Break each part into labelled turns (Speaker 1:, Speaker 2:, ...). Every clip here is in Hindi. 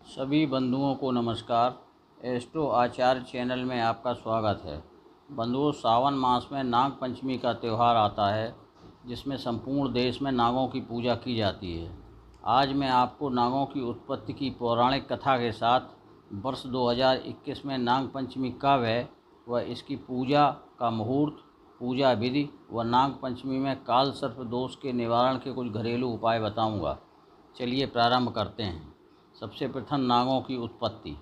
Speaker 1: सभी बंधुओं को नमस्कार। एस्ट्रो आचार्य चैनल में आपका स्वागत है। बंधुओं, सावन मास में नाग पंचमी का त्यौहार आता है, जिसमें संपूर्ण देश में नागों की पूजा की जाती है। आज मैं आपको नागों की उत्पत्ति की पौराणिक कथा के साथ वर्ष 2021 में नाग पंचमी कब है व इसकी पूजा का मुहूर्त, पूजा विधि व नाग पंचमी में काल सर्प दोष के निवारण के कुछ घरेलू उपाय बताऊंगा। चलिए प्रारंभ करते हैं। सबसे प्रथम, नागों की उत्पत्ति।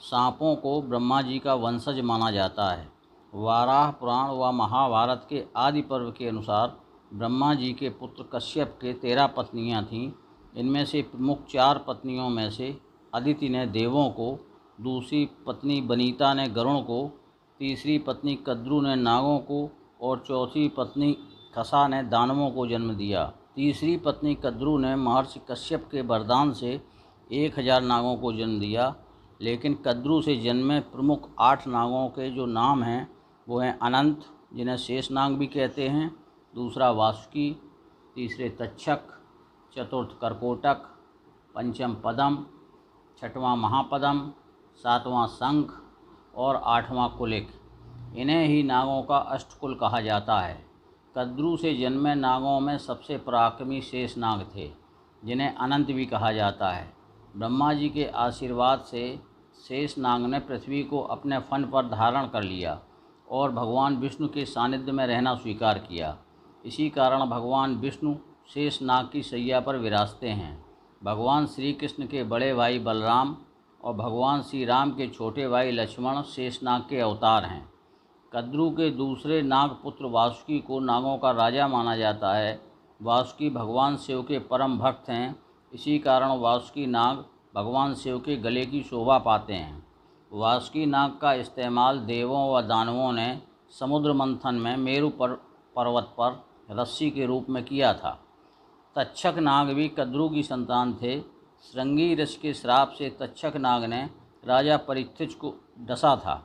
Speaker 1: सांपों को ब्रह्मा जी का वंशज माना जाता है। वाराह पुराण व महाभारत के आदि पर्व के अनुसार ब्रह्मा जी के पुत्र कश्यप के 13 पत्नियां थीं। इनमें से प्रमुख 4 पत्नियों में से अदिति ने देवों को, दूसरी पत्नी बनीता ने गरुण को, तीसरी पत्नी कद्रु ने नागों को और चौथी पत्नी खसा ने दानवों को जन्म दिया। तीसरी पत्नी कद्रु ने महर्षि कश्यप के वरदान से 1000 नागों को जन्म दिया। लेकिन कद्रु से जन्मे प्रमुख 8 नागों के जो नाम हैं वो हैं अनंत, जिन्हें शेषनाग भी कहते हैं, दूसरा वासुकी, तीसरे तक्षक, चतुर्थ करकोटक, पंचम पदम, छठवां महापदम, सातवां शंख और 8वां कुलिक। इन्हें ही नागों का अष्टकुल कहा जाता है। कद्रु से जन्मे नागों में सबसे पराक्रमी शेषनाग थे, जिन्हें अनंत भी कहा जाता है। ब्रह्मा जी के आशीर्वाद से शेषनाग ने पृथ्वी को अपने फन पर धारण कर लिया और भगवान विष्णु के सानिध्य में रहना स्वीकार किया। इसी कारण भगवान विष्णु शेषनाग की शैया पर विराजते हैं। भगवान श्री कृष्ण के बड़े भाई बलराम और भगवान श्री राम के छोटे भाई लक्ष्मण शेषनाग के अवतार हैं। कद्रु के दूसरे नाग पुत्र वासुकी को नागों का राजा माना जाता है। वासुकी भगवान शिव के परम भक्त हैं। इसी कारण वासुकी नाग भगवान शिव के गले की शोभा पाते हैं। वासुकी नाग का इस्तेमाल देवों व दानवों ने समुद्र मंथन में मेरु पर्वत पर रस्सी के रूप में किया था। तक्षक नाग भी कद्रु की संतान थे। श्रृंगी ऋषि के श्राप से तक्षक नाग ने राजा परीक्षित को डसा था।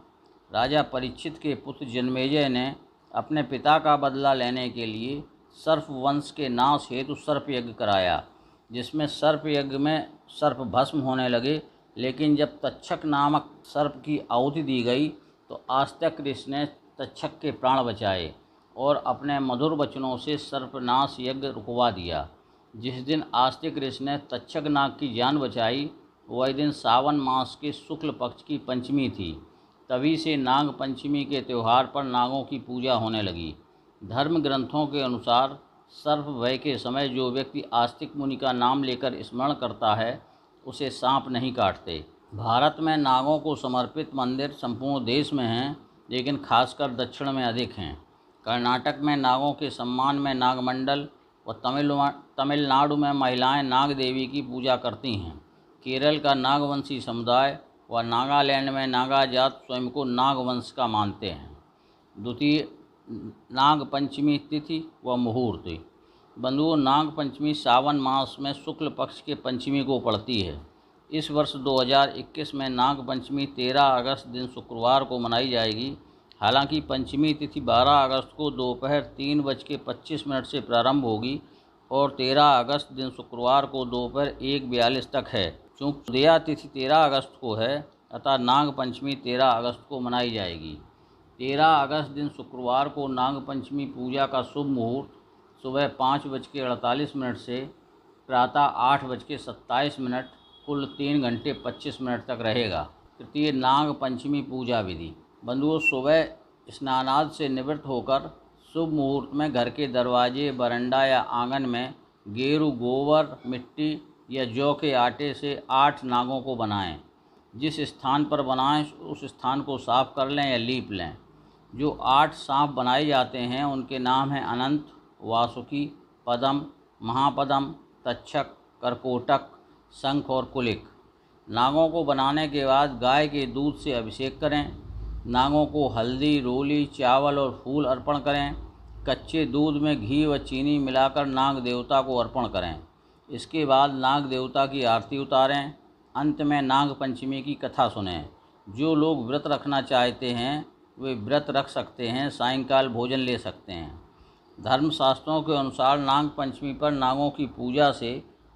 Speaker 1: राजा परीक्षित के पुत्र जन्मेजय ने अपने पिता का बदला लेने के लिए सर्प वंश के नाश हेतु सर्प यज्ञ कराया, जिसमें सर्प यज्ञ में सर्प भस्म होने लगे। लेकिन जब तक्षक नामक सर्प की आहुति दी गई तो आस्तिक ऋषि ने तक्षक के प्राण बचाए और अपने मधुर वचनों से सर्पनाश यज्ञ रुकवा दिया। जिस दिन आस्तिक ऋषि ने तक्षक नाग की जान बचाई, वही दिन सावन मास के शुक्ल पक्ष की पंचमी थी। तभी से नाग पंचमी के त्यौहार पर नागों की पूजा होने लगी। धर्म ग्रंथों के अनुसार सर्प भय के समय जो व्यक्ति आस्तिक मुनि का नाम लेकर स्मरण करता है, उसे सांप नहीं काटते। भारत में नागों को समर्पित मंदिर संपूर्ण देश में हैं, लेकिन खासकर दक्षिण में अधिक हैं। कर्नाटक में नागों के सम्मान में नागमंडल व तमिलनाडु में महिलाएं नाग देवी की पूजा करती हैं। केरल का नागवंशी समुदाय व नागालैंड में नागा जात स्वयं को नागवंश का मानते हैं। द्वितीय, नाग पंचमी तिथि व मुहूर्त। बंधुओं, नाग पंचमी सावन मास में शुक्ल पक्ष के पंचमी को पड़ती है। इस वर्ष 2021 में नाग पंचमी 13 अगस्त दिन शुक्रवार को मनाई जाएगी। हालांकि पंचमी तिथि 12 अगस्त को दोपहर 3:25 से प्रारंभ होगी और 13 अगस्त दिन शुक्रवार को दोपहर 1:42 तक है। चूँकि उदया तिथि 13 अगस्त को है, अतः नाग पंचमी 13 अगस्त को मनाई जाएगी। 13 अगस्त दिन शुक्रवार को नाग पंचमी पूजा का शुभ मुहूर्त सुबह 5:48 से प्रातः 8:27, कुल 3 घंटे 25 मिनट तक रहेगा। तृतीय, नाग पंचमी पूजा विधि। बंधुओं, सुबह स्नानादि से निवृत्त होकर शुभ मुहूर्त में घर के दरवाजे, बरंडा या आंगन में गेरू, गोबर, मिट्टी या जौ के आटे से 8 नागों को बनाएं। जिस स्थान पर बनाएं उस स्थान को साफ कर लें या लीप लें। जो 8 सांप बनाए जाते हैं उनके नाम हैं अनंत, वासुकी, पदम, महापदम, तक्षक, करकोटक, शंख और कुलिक। नागों को बनाने के बाद गाय के दूध से अभिषेक करें। नागों को हल्दी, रोली, चावल और फूल अर्पण करें। कच्चे दूध में घी व चीनी मिलाकर नाग देवता को अर्पण करें। इसके बाद नाग देवता की आरती उतारें। अंत में नाग पंचमी की कथा सुनें। जो लोग व्रत रखना चाहते हैं वे व्रत रख सकते हैं, सायंकाल भोजन ले सकते हैं। धर्मशास्त्रों के अनुसार नाग पंचमी पर नागों की पूजा से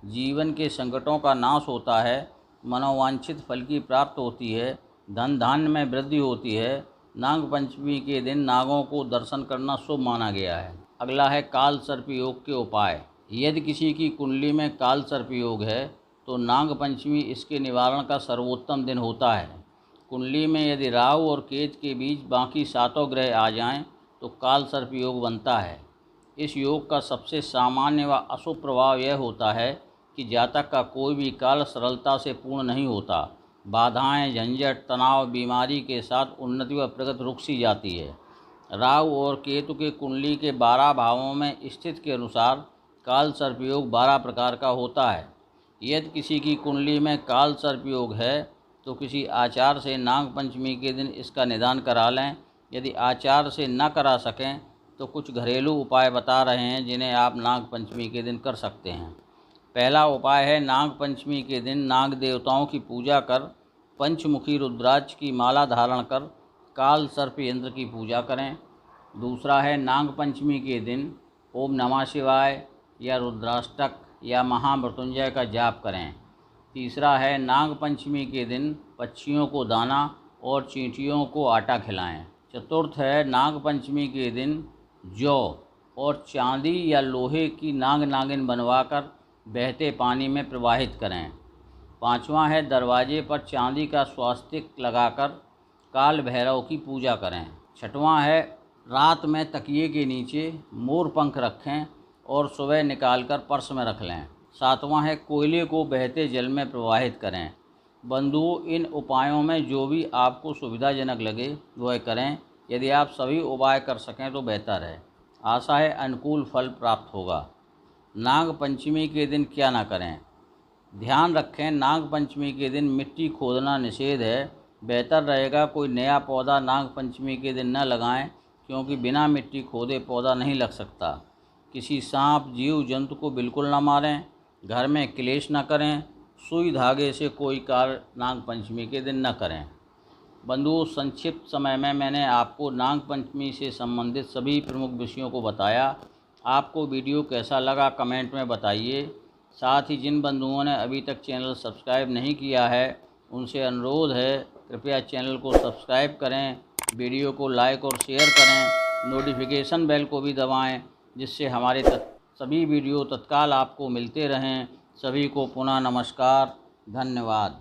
Speaker 1: जीवन के संकटों का नाश होता है। मनोवांछित फल की प्राप्ति होती है, धन धान्य में वृद्धि होती है। नाग पंचमी के दिन नागों को दर्शन करना शुभ माना गया है। अगला है काल सर्प योग के उपाय। यदि किसी की कुंडली में काल सर्प योग है तो नाग पंचमी इसके निवारण का सर्वोत्तम दिन होता है। कुंडली में यदि राहु और केतु के बीच बाकी सातों ग्रह आ जाएं तो काल सर्प योग बनता है। इस योग का सबसे सामान्य व अशुभ प्रभाव यह होता है कि जातक का कोई भी कार्य सरलता से पूर्ण नहीं होता। बाधाएं, झंझट, तनाव, बीमारी के साथ उन्नति व प्रगति रुक सी जाती है। राहु और केतु के कुंडली के 12 भावों में स्थित के अनुसार काल सर्प योग 12 प्रकार का होता है। यदि किसी की कुंडली में काल सर्प योग है तो किसी आचार्य से नाग पंचमी के दिन इसका निदान करा लें। यदि आचार्य से न करा सकें तो कुछ घरेलू उपाय बता रहे हैं जिन्हें आप नाग पंचमी के दिन कर सकते हैं। पहला उपाय है नाग पंचमी के दिन नाग देवताओं की पूजा कर पंचमुखी रुद्राक्ष की माला धारण कर काल सर्प यंत्र की पूजा करें। दूसरा है नाग पंचमी के दिन ओम नमः शिवाय या रुद्राष्टक या महामृत्युंजय का जाप करें। तीसरा है नाग पंचमी के दिन पक्षियों को दाना और चींटियों को आटा खिलाएं। चतुर्थ है नाग पंचमी के दिन जौ और चांदी या लोहे की नाग नागिन बनवाकर बहते पानी में प्रवाहित करें। पांचवा है दरवाजे पर चांदी का स्वास्तिक लगाकर काल भैरव की पूजा करें। छठवां है रात में तकिए के नीचे मोर पंख रखें और सुबह निकालकर पर्स में रख लें। सातवां है कोयले को बहते जल में प्रवाहित करें। बंधुओं, इन उपायों में जो भी आपको सुविधाजनक लगे वह करें। यदि आप सभी उपाय कर सकें तो बेहतर है। आशा है अनुकूल फल प्राप्त होगा। नाग पंचमी के दिन क्या ना करें। ध्यान रखें, नाग पंचमी के दिन मिट्टी खोदना निषेध है। बेहतर रहेगा कोई नया पौधा नाग पंचमी के दिन न लगाएं, क्योंकि बिना मिट्टी खोदे पौधा नहीं लग सकता। किसी सांप, जीव जंतु को बिल्कुल न मारें। घर में क्लेश न करें। सुई धागे से कोई कार्य नाग पंचमी के दिन न करें। बंधुओं, संक्षिप्त समय में मैंने आपको नाग पंचमी से संबंधित सभी प्रमुख विषयों को बताया। आपको वीडियो कैसा लगा कमेंट में बताइए। साथ ही जिन बंधुओं ने अभी तक चैनल सब्सक्राइब नहीं किया है उनसे अनुरोध है कृपया चैनल को सब्सक्राइब करें, वीडियो को लाइक और शेयर करें, नोटिफिकेशन बेल को भी दबाएं जिससे हमारे सभी वीडियो तत्काल आपको मिलते रहें। सभी को पुनः नमस्कार, धन्यवाद।